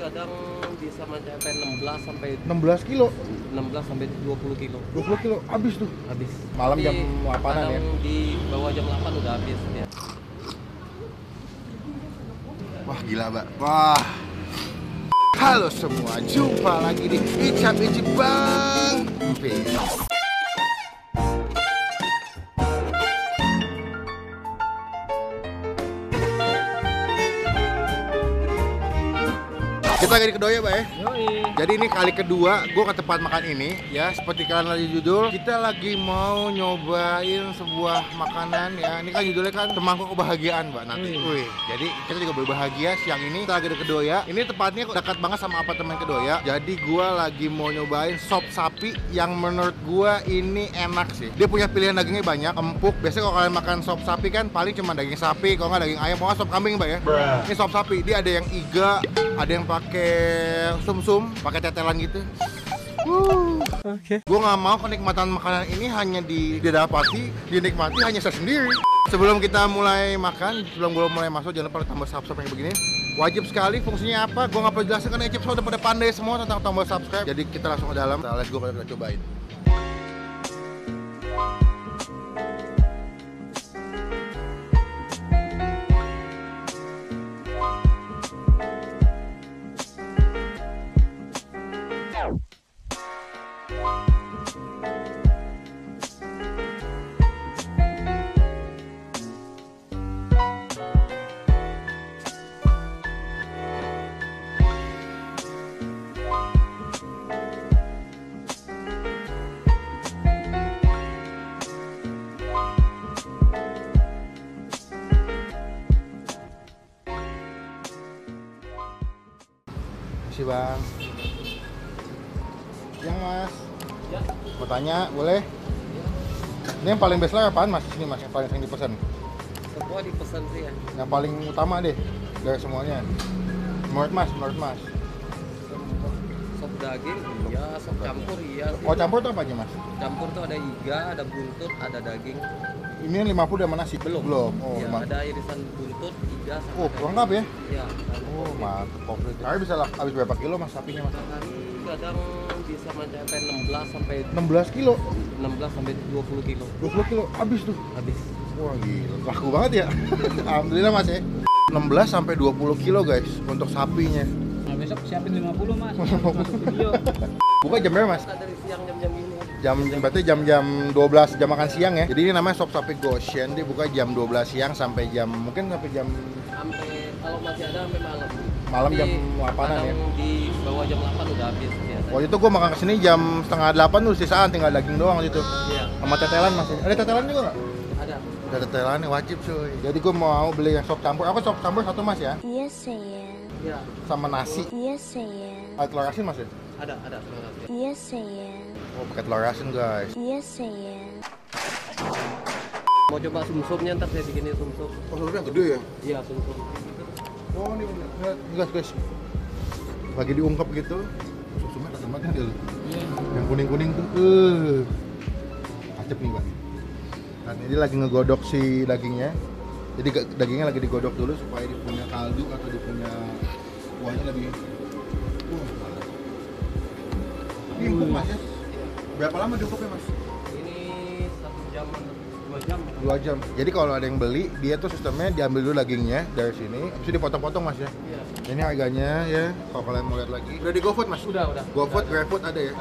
kadang bisa mencapai 16 sampai 16 kilo. 16 sampai 20 kilo. 20 kilo habis tuh. Habis. Malam Tapi jam 8-an ya. kadang di bawah jam 8 udah habis ya. Wah gila, Mbak. Wah. Halo semua, jumpa lagi di Icap Icip Bang Pis. Kita lagi di Kedoya, Mbak ya. Jadi ini kali kedua gue ke tempat makan ini ya. Seperti kalian lihat di judul, kita lagi mau nyobain sebuah makanan ya. Ini kan judulnya kan Semangkuk Kebahagiaan, Mbak, nanti. Wih, jadi kita juga berbahagia siang ini. Kita lagi di Kedoya. Ini tepatnya dekat banget sama apartemen Kedoya. Jadi gue lagi mau nyobain sop sapi yang menurut gue ini enak sih. Dia punya pilihan dagingnya banyak, empuk. Biasanya kalau kalian makan sop sapi kan paling cuma daging sapi, kalau nggak daging ayam, pokoknya sop kambing, Mbak ya. Ini sop sapi, dia ada yang iga, ada yang pakai sum-sum, pakai tetelan gitu. Oke. Gue nggak mau kenikmatan makanan ini hanya didapati, dinikmati hanya saya sendiri. Sebelum kita mulai makan, sebelum gue mulai masuk, jangan lupa tambah subscribe yang begini. Wajib sekali, fungsinya apa? Gue nggak perlu jelasin karena Icip udah pada pandai semua tentang tombol subscribe. Jadi kita langsung ke dalam. Nah, let's go, kita cobain. Makasih, Bang. Yang Mas. Ya. Mau tanya, boleh? Ini yang paling best lah apaan, Mas? Ini Mas, yang paling sering dipesan. Semua dipesan sih ya. Yang paling utama deh dari semuanya. Menurut Mas. Sop daging, iya. Sop campur, iya. Sih. Oh, campur tuh apa aja, Mas? Campur tuh ada iga, ada buntut, ada daging. Ini yang 50 sama nasi? Belum. Oh, Ya, mantap. ada irisan buntut, iga, sama Oh, lengkap ya? Iya. Oh, mantap. Komplit. Hari bisa habis berapa kilo, Mas, sapinya, Mas? Sehari kadang bisa mencapai 16 sampai 16 kilo? 16 sampai 20 kilo. 20 kilo habis tuh. Habis. Wah, gila. Laku banget ya. Alhamdulillah, Mas ya. 16 sampai 20 kilo, guys, untuk sapinya. Nah, besok siapin 50 Mas. Masuk video. Buka jam berapa, Mas? Kita dari siang jam-jam ini. Berarti jam-jam 12 jam makan siang ya. Jadi ini namanya sop sapi Goshen. Dia buka jam 12 siang sampai jam sampai jam Kalau masih ada sampai malam. Malam Tapi jam 8-an ya. kadang di bawah jam 8 udah habis biasanya. Waktu itu gua makan kesini jam setengah 8 tuh sisaan, tinggal daging doang gitu. Iya. Sama tetelan masih. Ada tetelan juga nggak? Ada. Ada tetelan wajib cuy. Jadi gua mau beli yang sop campur. Aku sop campur satu, Mas ya. Iya sayang. Iya. Sama nasi. Iya sayang. Ada telur asin, Mas ya? Ada terima kasih. Iya sayang. Oh, pakai telur asin, guys. Iya sayang. Mau coba sumsumnya ntar saya bikinin sumsum. Oh, telurnya gede ya? Iya, sumsum. Oh, ini guys. Lagi diungkep gitu. Susunya tajam banget dia. Yang kuning-kuning tuh. Acep nih, Bang. Nah, ini lagi ngegodok si dagingnya. Jadi dagingnya lagi digodok dulu supaya dia punya kaldu atau dia punya kuahnya lebih. Mantap. Ini empuk, Mas ya? Berapa lama diungkepnya, Mas? Ini 1 jam atau 2 jam. 2 jam. Jadi kalau ada yang beli, dia tuh sistemnya diambil dulu dagingnya dari sini, habis itu dipotong-potong, Mas ya. Iya. Ini harganya ya, kalau kalian mau lihat lagi. Udah di GoFood, Mas? Udah. GoFood, GrabFood ada ya?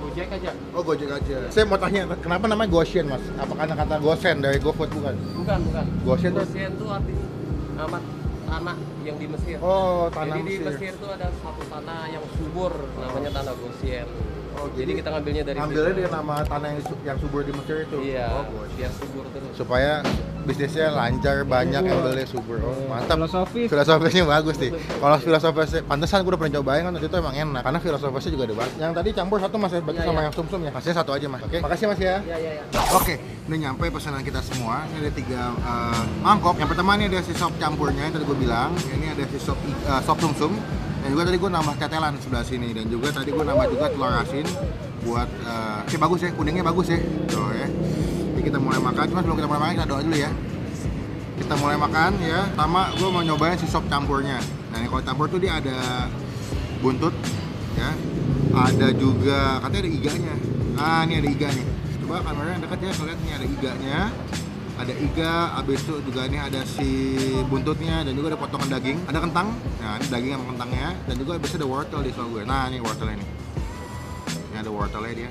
Gojek aja. Oh, Gojek aja. Saya mau tanya, kenapa namanya Goshen, Mas? Apa karena kata Goshen dari GoFood bukan? Bukan. Goshen tuh? Goshen tuh artinya nama tanah yang di Mesir. Oh, tanah Jadi di Mesir. Mesir tuh ada satu tanah yang subur, namanya tanah Goshen. Oh, Jadi kita ngambilnya dari ambilnya situ. dari nama tanah yang subur di Mesir itu. Iya, Oh, Goshen. biar subur terus. Supaya bisnisnya lancar, banyak yang beli subur. Oh, mantap. Filosofis. Filosofisnya bagus nih. Kalau filosofisnya, pantesan gue udah pernah cobain kan, waktu itu emang enak. Karena filosofisnya juga ada banget. Yang tadi campur satu, Mas ya, berarti Iya, sama iya. yang sumsum ya. Pastinya satu aja, Mas. Oke. Makasih, Mas ya. Iya. Oke, ini nyampe pesanan kita semua. Ini ada 3 mangkok. Yang pertama ini ada si sop campurnya yang tadi gue bilang. Ini ada si sop sumsum. Dan juga tadi gue nambah tetelan sebelah sini. Dan juga tadi gue nambah juga telur asin buat bagus ya, kuningnya bagus ya. Tuh ya. Jadi kita mulai makan. Cuma sebelum kita mulai makan kita doa dulu ya. Kita mulai makan ya. Pertama gue mau nyobain si sop campurnya. Nah, kalau campur tuh dia ada buntut, ya. Ada juga katanya ada iganya. Nah, ini ada iga nih. Coba kameranya dekat ya, kalian nih ada iganya. Ada iga, habis itu juga ini ada si buntutnya dan juga ada potongan daging. Ada kentang. Nah, ini daging sama kentangnya dan juga biasanya ada wortel di sebelah gue. Nah, ini wortelnya nih. Ini ada wortelnya dia.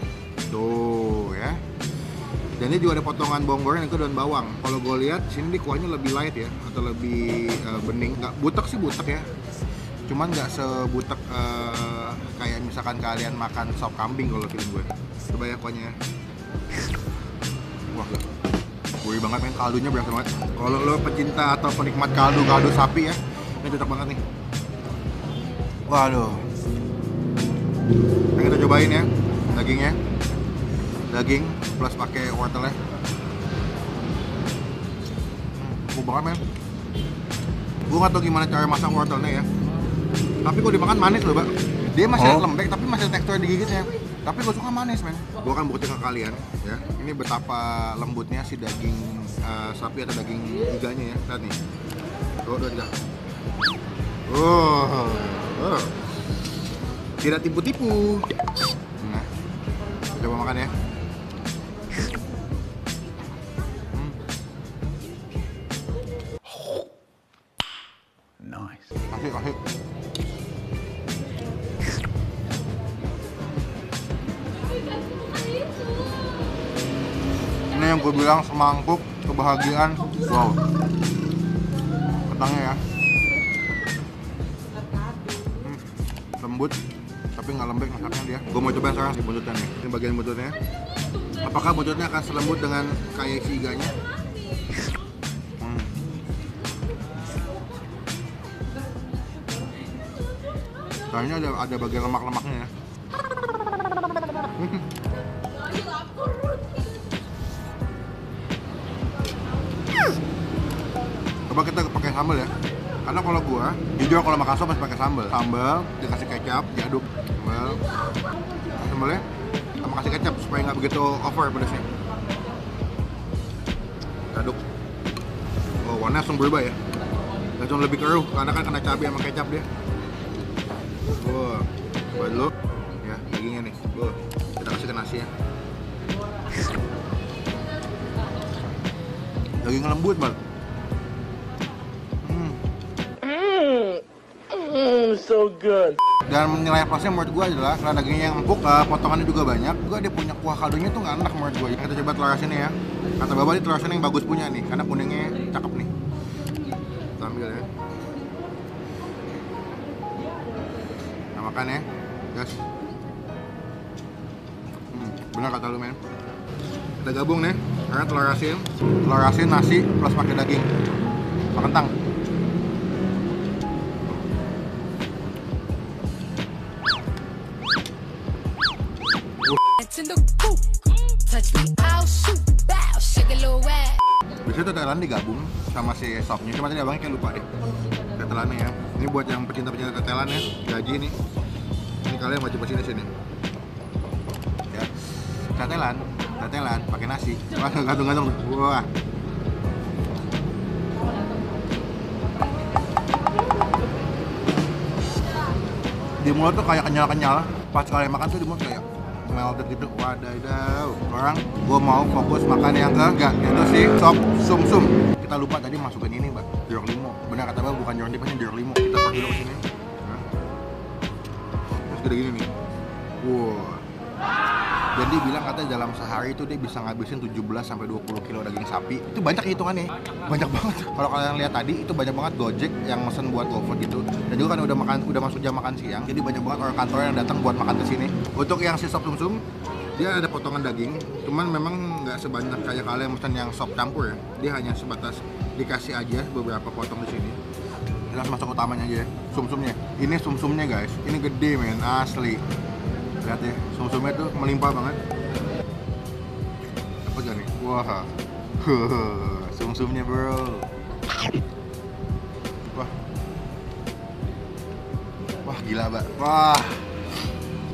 Tuh, ya. Dan ini juga ada potongan bawang goreng dan daun bawang. Kalau gue lihat sini di kuahnya lebih light ya, atau lebih bening. Nggak butek sih butek ya, cuman nggak sebutek kayak misalkan kalian makan sop kambing kalau film gue. Coba ya kuahnya. Wah, gurih banget men, kaldunya berasa banget. Kalau lo pecinta atau penikmat kaldu sapi ya, ini cocok banget nih. Waduh. Nah, kita cobain ya dagingnya. Daging plus pakai wortelnya. Empuk banget men. Gue gak tau gimana cara masak wortelnya ya, tapi gue dimakan manis loh, Mbak. Dia masih lembek tapi masih ada tekstur digigitnya. Tapi gue suka manis men. Gue akan buktiin ke kalian ya, ini betapa lembutnya si daging sapi atau daging iganya ya. Lihat nih. Tuh, lihat. Tidak tipu-tipu. Nah, coba makan ya. Nice. Kasih. Ini yang gue bilang semangkuk kebahagiaan. Wow. Kentangnya ya. Lembut, tapi nggak lembek masaknya dia. Gue mau coba sekarang si buntutnya nih. Ini bagian buntutnya. Apakah buntutnya akan selembut dengan kayak si iganya? Kayaknya ada bagian lemak-lemaknya ya. Coba kita pakai sambal ya. Karena kalau gua jujur kalau makan sop harus pakai sambal. Sambal dikasih kecap, diaduk. Sambalnya sama kasih kecap supaya nggak begitu over pedasnya. Aduk. Oh, warnanya langsung berubah ya. Langsung lebih keruh karena kan kena cabai sama kecap dia. Wah, coba dulu ya dagingnya nih. Wah, kita kasih ke nasinya. Daging lembut banget. So good. Dan nilai plusnya menurut gue adalah karena dagingnya yang empuk, potongannya juga banyak. Juga dia punya kuah kaldunya tuh nggak enak menurut gue. Kita coba telur asinnya ya. Kata Baba ini telur asin yang bagus punya nih, karena kuningnya cakep nih. Kita ambil ya. Nah, makan ya, guys. Bener kata lu men. Kita gabung nih, karena telur asin, nasi plus pakai daging, sama kentang. Biasanya tetelan digabung sama si sopnya, cuma tadi abangnya kayak lupa deh tetelannya ya. Ini buat yang pecinta-pecinta tetelan ya, gaji nih. Ini kalian wajib kesini sini. Ya, tetelan pakai nasi. Wah, gantung-gantung. Wah. Di mulut tuh kayak kenyal-kenyal. Pas kalian makan tuh di mulut kayak melted gitu. Wadaw. Sekarang gue mau fokus makan yang ketiga, yaitu si sop sumsum. Kita lupa tadi masukin ini, Mbak, jeruk limau. Benar kata Mbak, bukan jeruk nipis, jeruk limau. Kita pakai dulu sini. Nah. Terus gede gini nih. Wow. Dan dia bilang katanya dalam sehari itu dia bisa ngabisin 17-20 kilo daging sapi. Itu banyak hitungannya. Banyak banget. Kalau kalian lihat tadi itu banyak banget Gojek yang mesen buat GoFood gitu. Dan juga kan udah masuk jam makan siang. Jadi banyak banget orang kantor yang datang buat makan ke sini. Untuk yang si sop sumsum, dia ada potongan daging. Cuman memang nggak sebanyak kayak kalian mesen yang sop campur ya. Dia hanya sebatas dikasih aja beberapa potong di sini. Kita langsung masuk utamanya aja ya. Sumsumnya. Ini sumsumnya guys. Ini gede men, asli. Lihat ya, sumsumnya tuh melimpah banget. Apa gak nih? Wah, sumsumnya bro. Wah gila Mbak. Wah,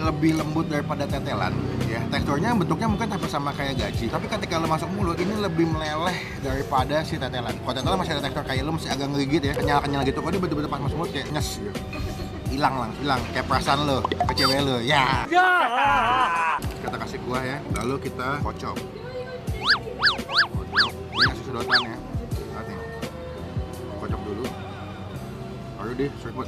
lebih lembut daripada tetelan ya. Teksturnya bentuknya mungkin hampir sama kayak gaji, tapi ketika lo masuk mulut ini lebih meleleh daripada si tetelan. Kalau tetelan masih ada tekstur kayak lo masih agak ngegigit ya, kenyal-kenyal gitu. Kalau ini betul-betul pas masuk mulut kayak nyes gitu. hilang kayak perasaan lo ke cewek lo ya. Kita kasih kuah ya, lalu kita kocok. Ini kasih sedotan ya. Lihat nih. Kocok dulu. Baru di seruput.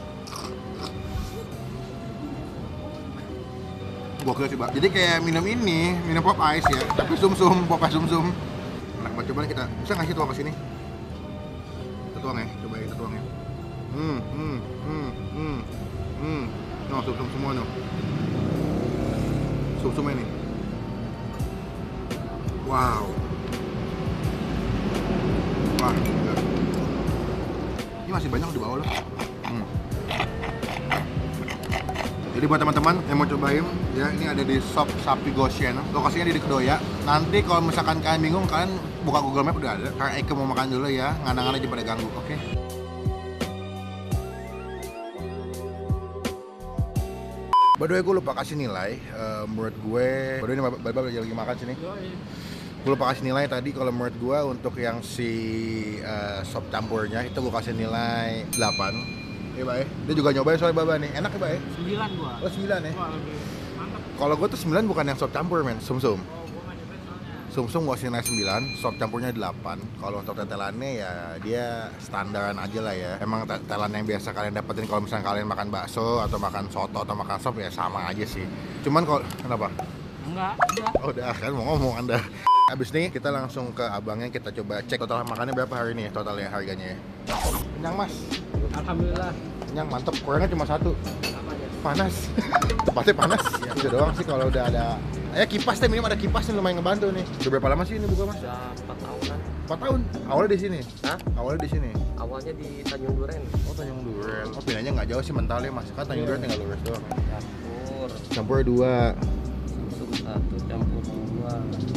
Gokil sih, Pak. Jadi kayak minum pop ice ya, tapi pop ice sumsum. Enak banget, coba kita bisa ngasih tuang ke sini. Kita tuang ya, coba kita tuang ya. No, sumsum semua no. Sumsumnya nih. Wow. Wah, gila. Ini masih banyak di bawah loh. Jadi buat teman-teman yang mau cobain ya, ini ada di Shop Sapi Goshen. Lokasinya di Kedoya. Nanti kalau misalkan kalian bingung, kalian buka Google Map udah ada. Karena Eke mau makan dulu ya, ngana-ngana aja pada ganggu, oke? By the way, gue lupa kasih nilai. Menurut gue, by the way ini Baba lagi makan sini. Gue lupa kasih nilai tadi. Kalau menurut gue untuk yang si sop campurnya itu gue kasih nilai 8. Iya, Pak ya. Dia juga nyobain soalnya Baba nih. Enak ya, Pak ya? 9 gua. Oh, 9 ya? Wah, lebih mantap. Kalau gue tuh 9 bukan yang sop campur, men. Sumsum. Oh, gua nggak nyobain soalnya. Sumsum gue kasih nilai 9, sop campurnya 8. Kalau untuk tetelannya ya dia standaran aja lah ya. Emang tetelan yang biasa kalian dapetin kalau misalnya kalian makan bakso atau makan soto atau makan sop ya sama aja sih. Cuman kalau kenapa? Enggak, udah. Oh, udah kan mau ngomong Anda. Abis nih kita langsung ke abangnya, kita coba cek total makannya berapa hari ini ya, totalnya harganya ya. Kenyang, Mas. Alhamdulillah. Kenyang, mantep. Kurangnya cuma satu. Panas. Tempatnya panas. Itu doang sih kalau udah ada. Kipas deh, minimum ada kipas nih lumayan ngebantu nih. Udah berapa lama sih ini buka, Mas? Udah 4 tahunan. 4 tahun. Awalnya di sini. Hah? Awalnya di sini. Awalnya di Tanjung Duren. Oh, Tanjung Duren. Oh, pindahnya nggak jauh sih mentalnya, Mas. Kan Tanjung Duren tinggal lurus doang. Campur. Campur 2, Sumsum 1, campur 2.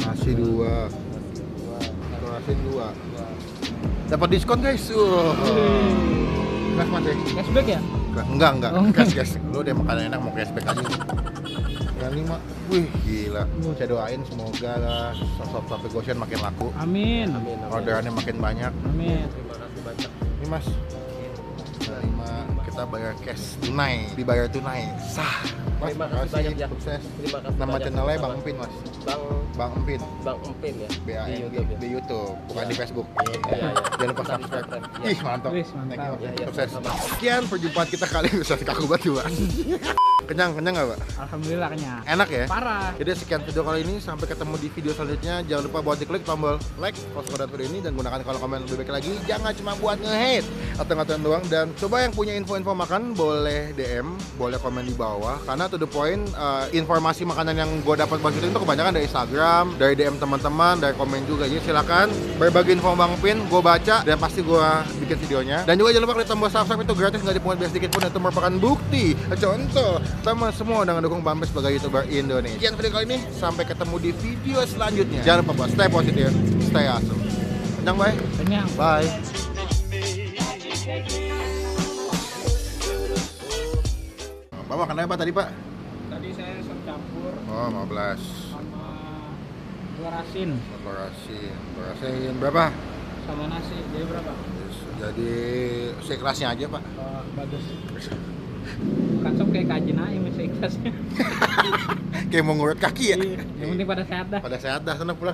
nasi 2, Nasi 2. telur asin 2. Dapat diskon, guys. Gas, Mas ya? Cashback ya? Enggak. Oh, enggak. Gas. Lu udah makanan enak mau cashback aja. Yang 5. Wih, gila. Saya doain semoga sop Sapi Goshen makin laku. Amin. Amin. Orderannya makin banyak. Amin. Terima kasih banyak. Ini, Mas. 5 kita bayar cash tunai, dibayar tunai. Sah. Mas, Terima kasih banyak ya. Sukses. Terima kasih Nama banyak. channelnya Bang Sama-sama. Empin, Mas. Bang Bang Empin. Empin ya. BAN Di YouTube ya. di YouTube, bukan Ya. di Facebook. Iya. Jangan lupa Bisa di subscribe. subscribe, ya. Ih, mantap. Wis, Thank you. mantap. Ya, Sukses. sama-sama. Sekian perjumpaan kita kali ini. Bisa kaku banget juga. Kenyang nggak, Pak? Alhamdulillah kenyang. Enak ya? Parah. Jadi sekian video kali ini, sampai ketemu di video selanjutnya. Jangan lupa buat diklik tombol like kalau suka dengan video ini, dan gunakan kolom komen lebih baik lagi. Jangan cuma buat nge-hate atau ngatain doang. Dan coba yang punya info-info makan boleh DM, boleh komen di bawah. Karena to the point, informasi makanan yang gue dapat bagi itu kebanyakan dari Instagram, dari DM teman-teman, dari komen juga. Jadi silakan berbagi info Bang Pin, gue baca dan pasti gue bikin videonya. Dan juga jangan lupa klik tombol subscribe, itu gratis, nggak dipungut biaya sedikit pun. Itu merupakan bukti contoh teman semua udah ngedukung Bang Pin sebagai YouTuber Indonesia. Sekian video kali ini, sampai ketemu di video selanjutnya. Jangan lupa buat stay positif, stay awesome. Kenyang, bye. Kenyang. Bye. Bapak makan apa tadi, Pak? Tadi saya sop campur Oh, 15. sama telur asin Telur asin berapa? sama nasi. Jadi berapa? Jadi seikhlasnya aja, Pak. Oh, bagus. Bukan sop kayak kajin aja masih ikhlasnya. Kayak mau ngurut kaki ya. Iya, yang penting pada sehat dah. Pada sehat dah, senang pulang.